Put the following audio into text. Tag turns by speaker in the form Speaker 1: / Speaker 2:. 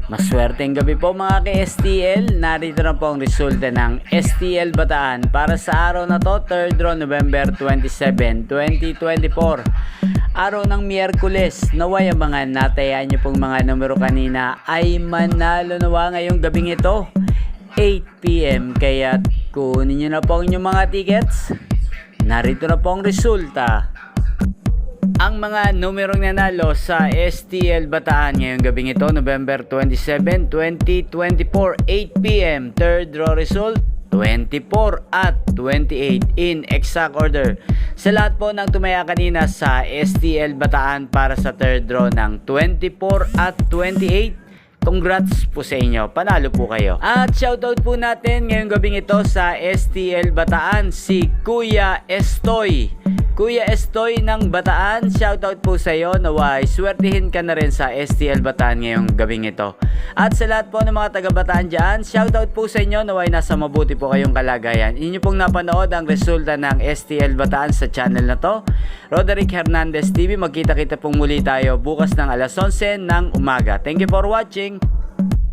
Speaker 1: Maswerteng gabi po mga ka-STL. Narito na po ang resulta ng STL Bataan para sa araw na to, 3rd draw November 27, 2024. Araw ng Miyerkules. Naway ang mga natayaan nyo pong mga numero kanina ay manalo nawa ngayong gabing ito, 8 PM. Kaya kunin nyo na po ang inyong mga tickets. Narito na po ang resulta. Ang mga numerong nanalo sa STL Bataan ngayong gabing ito, November 27, 2024, 8 PM. Third draw result, 24 at 28 in exact order. Sa lahat po ng tumaya kanina sa STL Bataan para sa third draw ng 24 at 28, congrats po sa inyo, panalo po kayo. At shoutout po natin ngayong gabing ito sa STL Bataan si Kuya Estoy. Kuya Estoy ng Bataan, shoutout po sa iyo. Naway, swertihin ka na rin sa STL Bataan ngayong gabing ito. At sa lahat po ng mga taga Bataan dyan, shoutout po sa inyo. Naway, nasa mabuti po kayong kalagayan. Inyo pong napanood ang resulta ng STL Bataan sa channel na to, Roderick Hernandez TV. Magkita-kita pong muli tayo bukas ng alas 11 ng umaga. Thank you for watching.